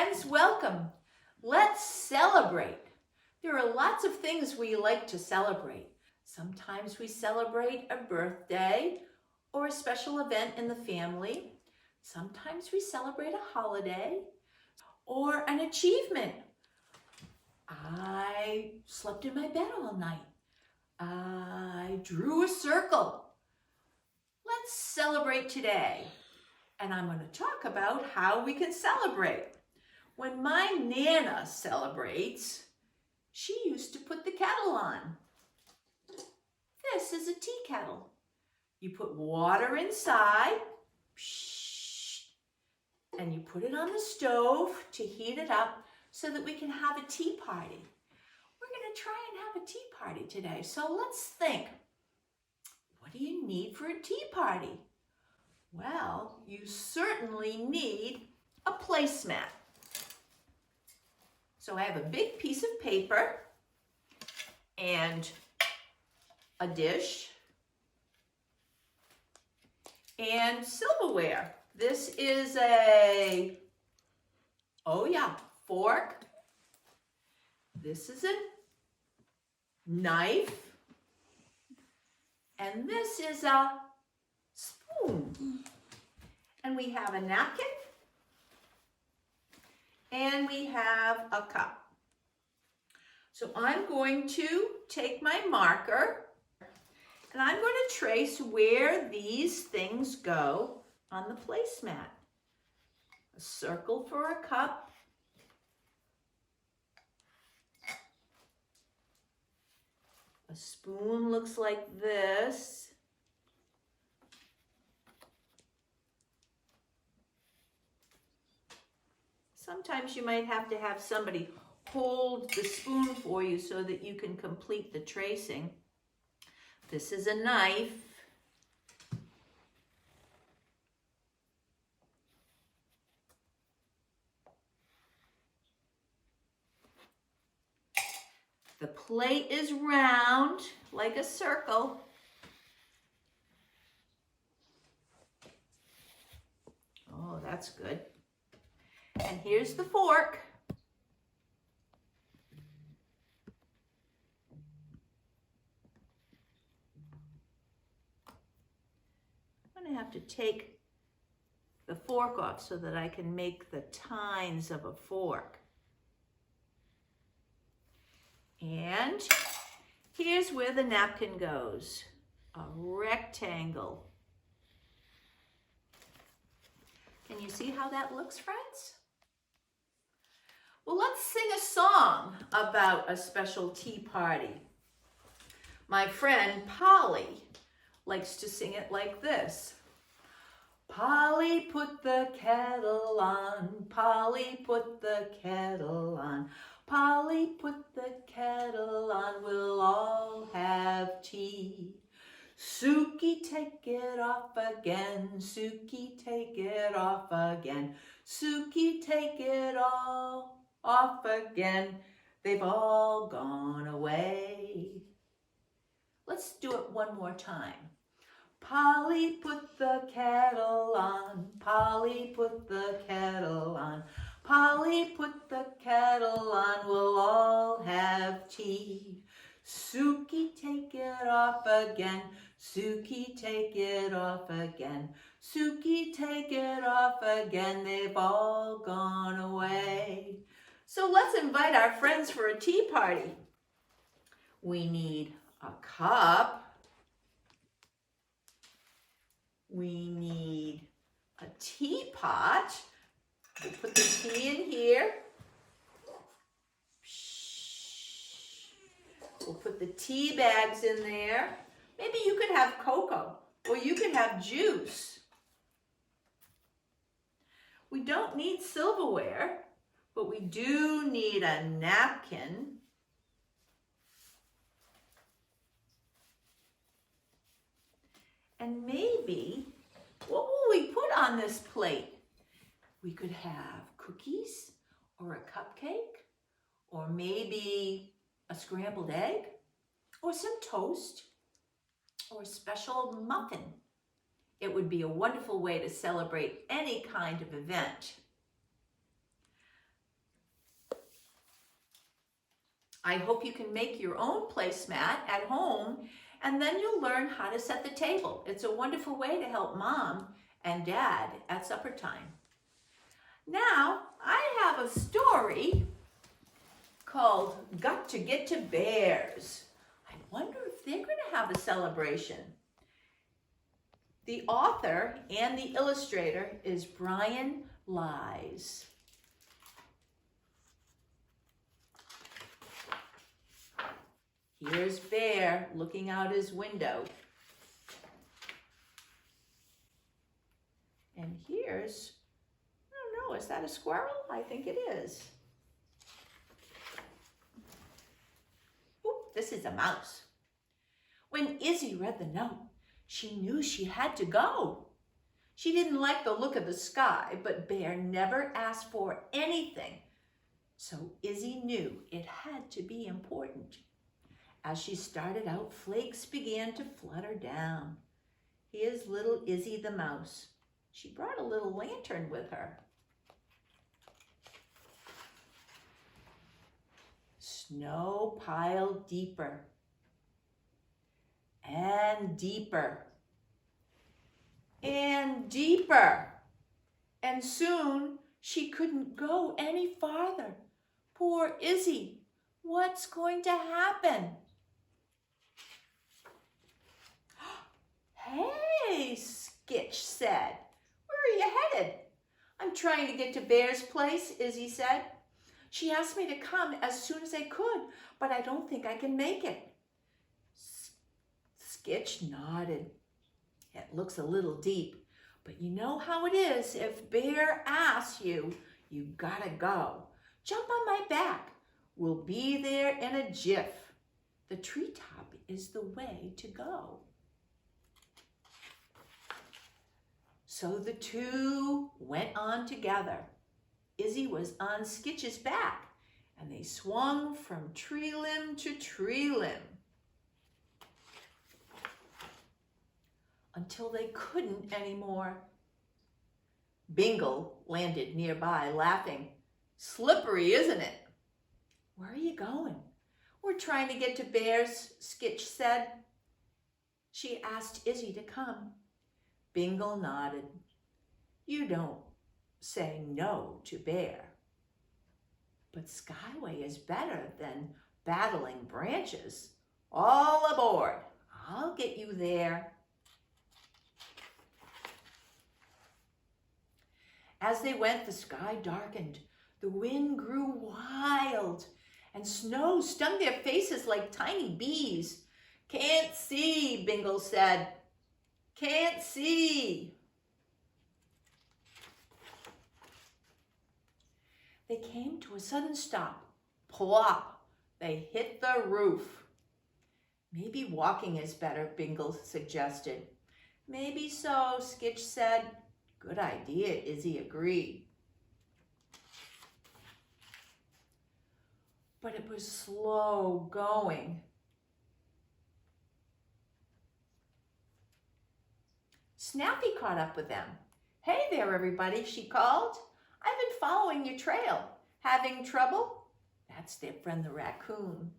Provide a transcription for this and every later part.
friends, welcome. Let's celebrate. There are lots of things we like to celebrate. Sometimes we celebrate a birthday or a special event in the family. Sometimes we celebrate a holiday or an achievement. I slept in my bed all night. I drew a circle. Let's celebrate today. And I'm going to talk about how we can celebrate. When my Nana celebrates, she used to put the kettle on. This is a tea kettle. You put water inside, and you put it on the stove to heat it up so that we can have a tea party. We're going to try and have a tea party today. So let's think. What do you need for a tea party? Well, you certainly need a placemat. So I have a big piece of paper and a dish and silverware. This is a, fork. This is a knife. And this is a spoon. And we have a napkin. And we have a cup. So I'm going to take my marker and I'm going to trace where these things go on the placemat. A circle for a cup. A spoon looks like this. Sometimes you might have to have somebody hold the spoon for you so that you can complete the tracing. This is a knife. The plate is round like a circle. Oh, that's good. And here's the fork. I'm going to have to take the fork off so that I can make the tines of a fork. And here's where the napkin goes, a rectangle. Can you see how that looks, friends? Well, let's sing a song about a special tea party. My friend Polly likes to sing it like this. Polly, put the kettle on. Polly, put the kettle on. Polly, put the kettle on. We'll all have tea. Suki, take it off again. Suki, take it off again. Suki, take it all off again. They've all gone away. Let's do it one more time. Polly, put the kettle on. Polly, put the kettle on. Polly, put the kettle on. We'll all have tea. Suki, take it off again. Suki, take it off again. Suki, take it off again. They've all gone away. So let's invite our friends for a tea party. We need a cup. We need a teapot. We'll put the tea in here. We'll put the tea bags in there. Maybe you could have cocoa or you could have juice. We don't need silverware, but we do need a napkin. And maybe, what will we put on this plate? We could have cookies or a cupcake or maybe a scrambled egg or some toast or a special muffin. It would be a wonderful way to celebrate any kind of event. I hope you can make your own placemat at home, and then you'll learn how to set the table. It's a wonderful way to help Mom and Dad at supper time. Now, I have a story called Got to Get to Bears. I wonder if they're going to have a celebration. The author and the illustrator is Brian Lies. Here's Bear looking out his window. And here's, I don't know, is that a squirrel? I think it is. Oop, this is a mouse. When Izzy read the note, she knew she had to go. She didn't like the look of the sky, but Bear never asked for anything. So Izzy knew it had to be important. As she started out, flakes began to flutter down. Here's little Izzy the mouse. She brought a little lantern with her. Snow piled deeper and deeper and deeper. And soon she couldn't go any farther. Poor Izzy, what's going to happen? Hey, Skitch said. Where are you headed? I'm trying to get to Bear's place, Izzy said. She asked me to come as soon as I could, but I don't think I can make it. Skitch nodded. It looks a little deep, but you know how it is. If Bear asks you, you gotta go. Jump on my back. We'll be there in a jiff. The treetop is the way to go. So the two went on together. Izzy was on Skitch's back, and they swung from tree limb to tree limb until they couldn't anymore. Bingle landed nearby, laughing. Slippery, isn't it? Where are you going? We're trying to get to Bear's, Skitch said. She asked Izzy to come. Bingle nodded. You don't say no to Bear. But Skyway is better than battling branches. All aboard. I'll get you there. As they went, the sky darkened. The wind grew wild, and snow stung their faces like tiny bees. Can't see, Bingle said. Can't see. They came to a sudden stop. Plop! They hit the roof. Maybe walking is better, Bingle suggested. Maybe so, Skitch said. Good idea, Izzy agreed. But it was slow going. Snappy caught up with them. Hey there, everybody, she called. I've been following your trail. Having trouble? That's their friend the raccoon.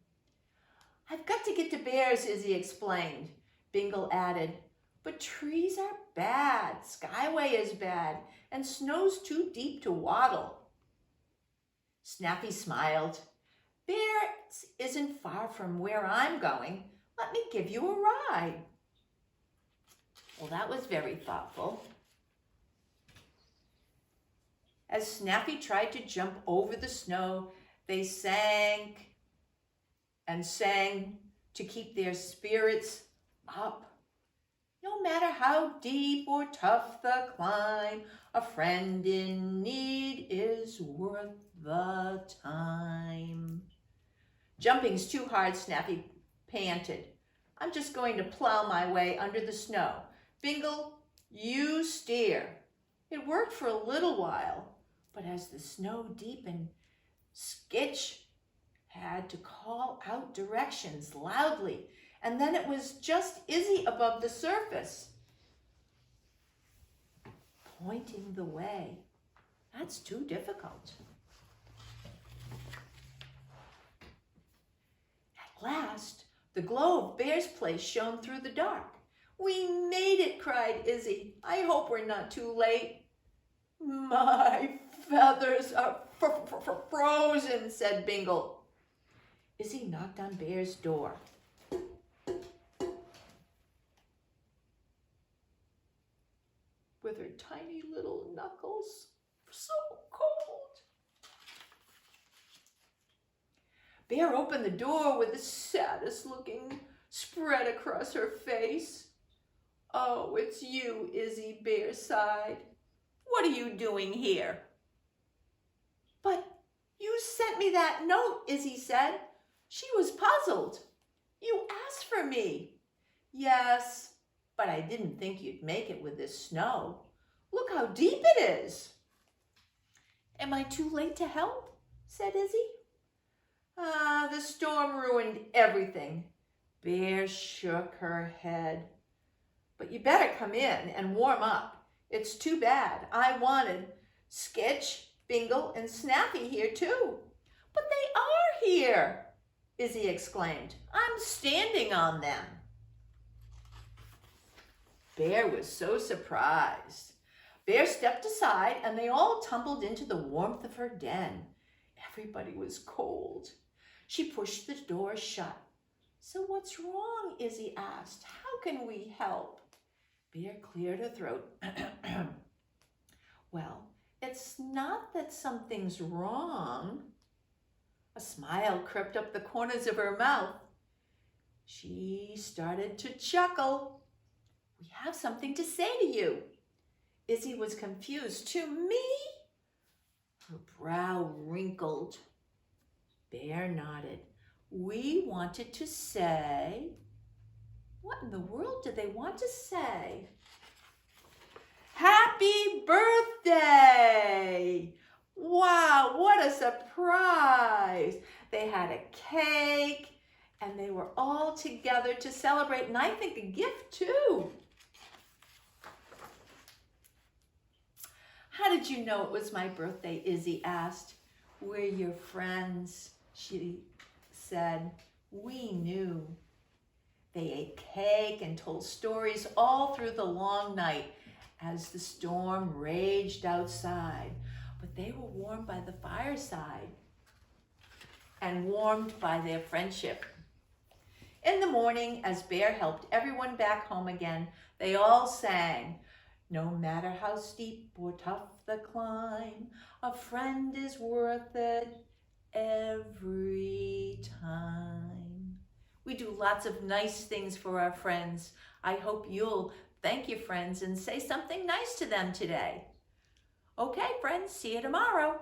I've got to get to Bear's, Izzy explained. Bingle added, but trees are bad, Skyway is bad, and snow's too deep to waddle. Snappy smiled. Bear's isn't far from where I'm going. Let me give you a ride. Well, that was very thoughtful. As Snappy tried to jump over the snow, they sank and sang to keep their spirits up. No matter how deep or tough the climb, a friend in need is worth the time. Jumping's too hard, Snappy panted. I'm just going to plow my way under the snow. Bingle, you steer. It worked for a little while, but as the snow deepened, Skitch had to call out directions loudly, and then it was just Izzy above the surface, pointing the way. That's too difficult. At last, the glow of Bear's place shone through the dark. "We made it," cried Izzy. "I hope we're not too late." "My feathers are frozen," said Bingle. Izzy knocked on Bear's door. With her tiny little knuckles, so cold. Bear opened the door with the saddest looking spread across her face. "Oh, it's you," Izzy, Bear sighed. "What are you doing here?" "But you sent me that note," Izzy said. She was puzzled. "You asked for me." "Yes, but I didn't think you'd make it with this snow. Look how deep it is." "Am I too late to help?" said Izzy. The storm ruined everything." Bear shook her head. "But you better come in and warm up. It's too bad. I wanted Sketch, Bingle, and Snappy here too." "But they are here," Izzy exclaimed. "I'm standing on them." Bear was so surprised. Bear stepped aside and they all tumbled into the warmth of her den. Everybody was cold. She pushed the door shut. "So what's wrong?" Izzy asked. "How can we help?" Bear cleared her throat. "Well, it's not that something's wrong." A smile crept up the corners of her mouth. She started to chuckle. "We have something to say to you." Izzy was confused. "To me?" Her brow wrinkled. Bear nodded. "We wanted to say..." What in the world did they want to say? "Happy birthday!" Wow, what a surprise. They had a cake and they were all together to celebrate, and I think a gift too. "How did you know it was my birthday?" Izzy asked. "We're your friends," she said. "We knew." They ate cake and told stories all through the long night as the storm raged outside. But they were warmed by the fireside and warmed by their friendship. In the morning, as Bear helped everyone back home again, they all sang, "No matter how steep or tough the climb, a friend is worth it every time." We do lots of nice things for our friends. I hope you'll thank your friends and say something nice to them today. Okay, friends, see you tomorrow.